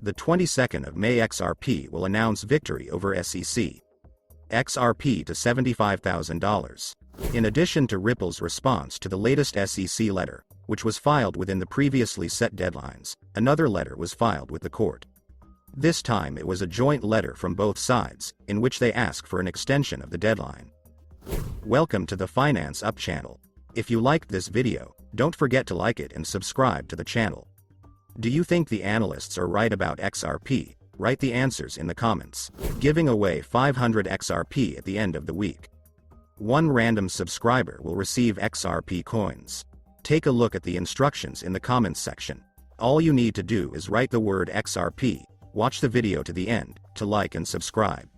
The 22nd of May, XRP will announce victory over SEC. XRP to $75,000. In addition to Ripple's response to the latest SEC letter, which was filed within the previously set deadlines, another letter was filed with the court. This time it was a joint letter from both sides, in which they ask for an extension of the deadline. Welcome to the Finance Up channel. If you liked this video, don't forget to like it and subscribe to the channel. Do you think the analysts are right about XRP? Write the answers in the comments. Giving away 500 XRP at the end of the week. One random subscriber will receive XRP coins. Take a look at the instructions in the comments section. All you need to do is write the word XRP, watch the video to the end, to like and subscribe.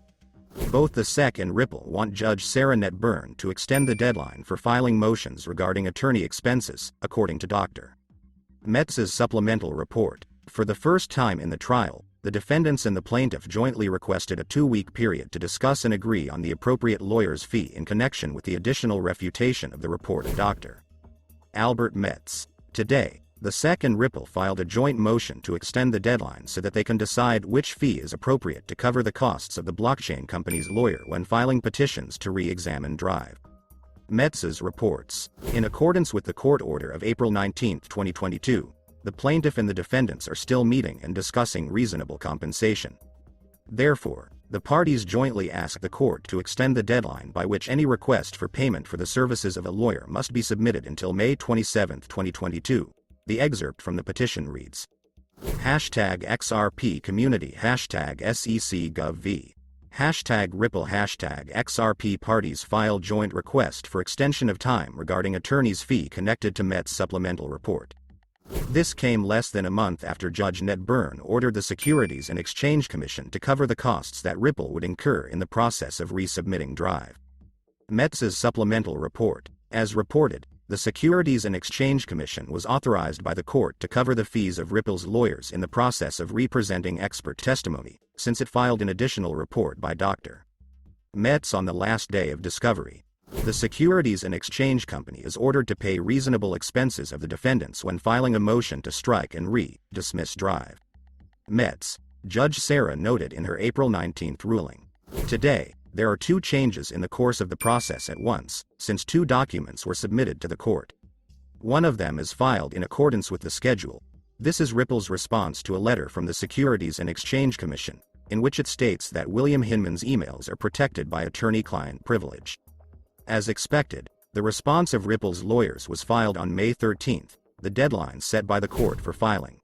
Both the SEC and Ripple want Judge Sarah Net-Byrne to extend the deadline for filing motions regarding attorney expenses, according to Dr. Metz's supplemental report. For the first time in the trial, the defendants and the plaintiff jointly requested a 2-week period to discuss and agree on the appropriate lawyer's fee in connection with the additional refutation of the report of Dr. Albert Metz. Today, the SEC and Ripple filed a joint motion to extend the deadline so that they can decide which fee is appropriate to cover the costs of the blockchain company's lawyer when filing petitions to re-examine Drive. Metz's reports. In accordance with the court order of April 19, 2022, the plaintiff and the defendants are still meeting and discussing reasonable compensation. Therefore, the parties jointly ask the court to extend the deadline by which any request for payment for the services of a lawyer must be submitted until May 27, 2022. The excerpt from the petition reads: #XRP community #SEC.gov. #Ripple #XRP parties file joint request for extension of time regarding attorney's fee connected to Met's supplemental report. This came less than a month after Judge Net-Byrne ordered the Securities and Exchange Commission to cover the costs that Ripple would incur in the process of resubmitting Drive. Metz's supplemental report. As reported, the Securities and Exchange Commission was authorized by the court to cover the fees of Ripple's lawyers in the process of representing expert testimony, since it filed an additional report by Dr. Metz on the last day of discovery. The Securities and Exchange Company is ordered to pay reasonable expenses of the defendants when filing a motion to strike and dismiss Drive. Metz. Judge Sarah noted in her April 19 ruling. Today, there are 2 changes in the course of the process at once, since 2 documents were submitted to the court. One of them is filed in accordance with the schedule. This is Ripple's response to a letter from the Securities and Exchange Commission, in which it states that William Hinman's emails are protected by attorney-client privilege. As expected, the response of Ripple's lawyers was filed on May 13, the deadline set by the court for filing.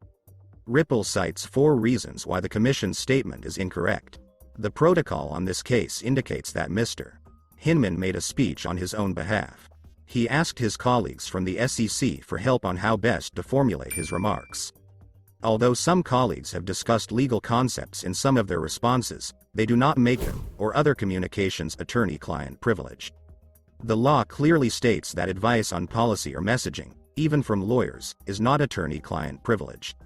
Ripple cites 4 reasons why the Commission's statement is incorrect. The protocol on this case indicates that Mr. Hinman made a speech on his own behalf. He asked his colleagues from the SEC for help on how best to formulate his remarks. Although some colleagues have discussed legal concepts in some of their responses, they do not make them, or other communications, attorney-client privilege. The law clearly states that advice on policy or messaging, even from lawyers, is not attorney-client privilege.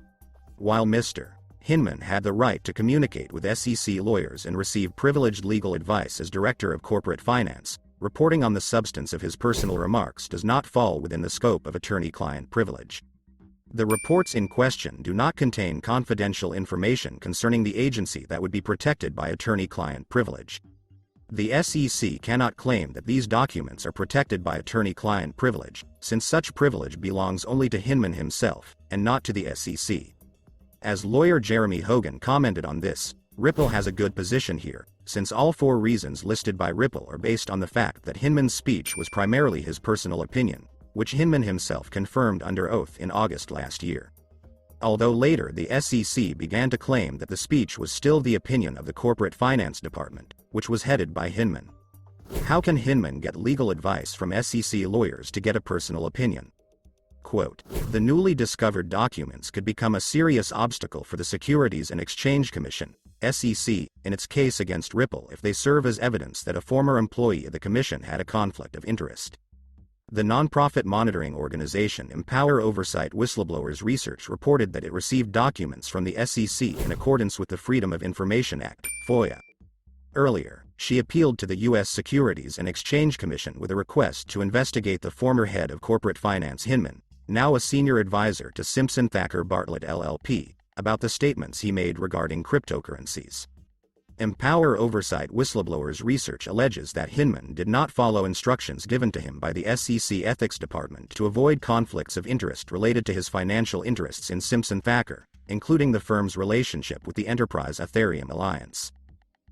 While Mr. Hinman had the right to communicate with SEC lawyers and receive privileged legal advice as Director of Corporate Finance, reporting on the substance of his personal remarks does not fall within the scope of attorney-client privilege. The reports in question do not contain confidential information concerning the agency that would be protected by attorney-client privilege. The SEC cannot claim that these documents are protected by attorney-client privilege, since such privilege belongs only to Hinman himself, and not to the SEC. As lawyer Jeremy Hogan commented on this, Ripple has a good position here, since all 4 reasons listed by Ripple are based on the fact that Hinman's speech was primarily his personal opinion, which Hinman himself confirmed under oath in August last year. Although later the SEC began to claim that the speech was still the opinion of the Corporate Finance Department, which was headed by Hinman. How can Hinman get legal advice from SEC lawyers to get a personal opinion? Quote, the newly discovered documents could become a serious obstacle for the Securities and Exchange Commission, SEC, in its case against Ripple if they serve as evidence that a former employee of the Commission had a conflict of interest. The nonprofit monitoring organization Empower Oversight Whistleblowers Research reported that it received documents from the SEC in accordance with the Freedom of Information Act, FOIA. Earlier, she appealed to the U.S. Securities and Exchange Commission with a request to investigate the former head of corporate finance Hinman, now a senior advisor to Simpson Thacker Bartlett LLP, about the statements he made regarding cryptocurrencies. Empower Oversight Whistleblowers Research alleges that Hinman did not follow instructions given to him by the SEC Ethics Department to avoid conflicts of interest related to his financial interests in Simpson Thacker, including the firm's relationship with the Enterprise Ethereum Alliance.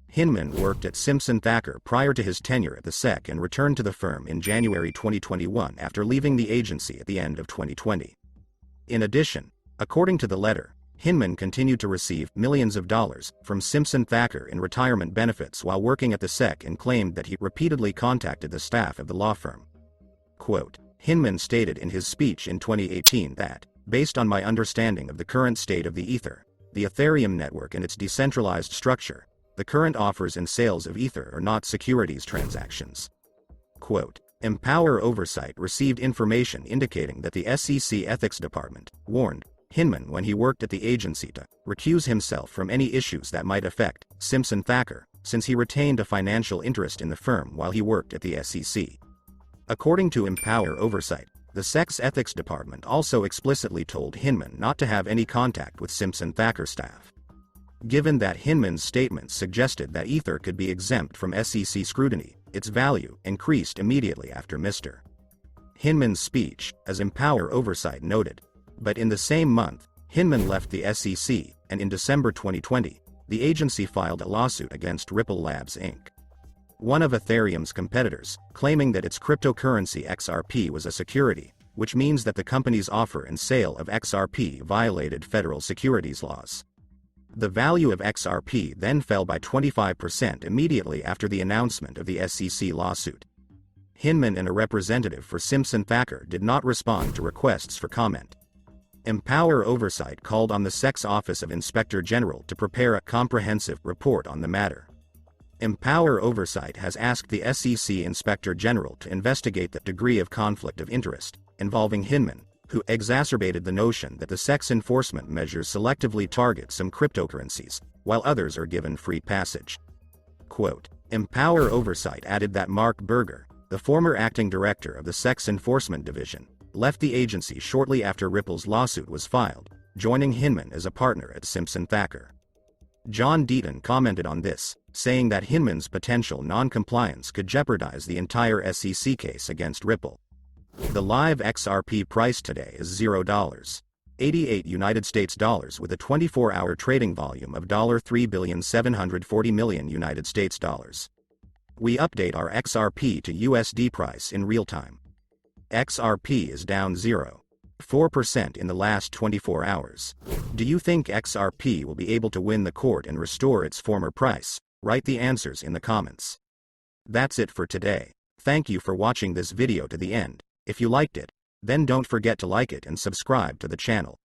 Hinman worked at Simpson Thacker prior to his tenure at the SEC and returned to the firm in January 2021 after leaving the agency at the end of 2020. In addition, according to the letter, Hinman continued to receive millions of dollars from Simpson Thacker in retirement benefits while working at the SEC and claimed that he repeatedly contacted the staff of the law firm. Quote, Hinman stated in his speech in 2018 that, based on my understanding of the current state of the Ether, the Ethereum network and its decentralized structure, the current offers and sales of Ether are not securities transactions. Quote, Empower Oversight received information indicating that the SEC Ethics Department warned Hinman when he worked at the agency to recuse himself from any issues that might affect Simpson Thacker, since he retained a financial interest in the firm while he worked at the SEC. According to Empower Oversight, the SEC's Ethics Department also explicitly told Hinman not to have any contact with Simpson Thacker staff. Given that Hinman's statements suggested that Ether could be exempt from SEC scrutiny, its value increased immediately after Mr. Hinman's speech, as Empower Oversight noted. But in the same month, Hinman left the SEC, and in December 2020, the agency filed a lawsuit against Ripple Labs Inc., one of Ethereum's competitors, claiming that its cryptocurrency XRP was a security, which means that the company's offer and sale of XRP violated federal securities laws. The value of XRP then fell by 25% immediately after the announcement of the SEC lawsuit. Hinman and a representative for Simpson Thacker did not respond to requests for comment. Empower Oversight called on the SEC's Office of Inspector General to prepare a comprehensive report on the matter. Empower Oversight has asked the SEC Inspector General to investigate the degree of conflict of interest involving Hinman, who exacerbated the notion that the SEC's enforcement measures selectively target some cryptocurrencies, while others are given free passage. Quote, Empower Oversight added that Mark Berger, the former acting director of the SEC's Enforcement Division, left the agency shortly after Ripple's lawsuit was filed, joining Hinman as a partner at Simpson Thacker. John Deaton commented on this, saying that Hinman's potential non-compliance could jeopardize the entire SEC case against Ripple. The live XRP price today is $0.88 United States dollars with a 24-hour trading volume of $3,740,000,000 United States dollars. We update our XRP to USD price in real time. XRP is down 0.4% in the last 24 hours. Do you think XRP will be able to win the court and restore its former price? Write the answers in the comments. That's it for today. Thank you for watching this video to the end. If you liked it, then don't forget to like it and subscribe to the channel.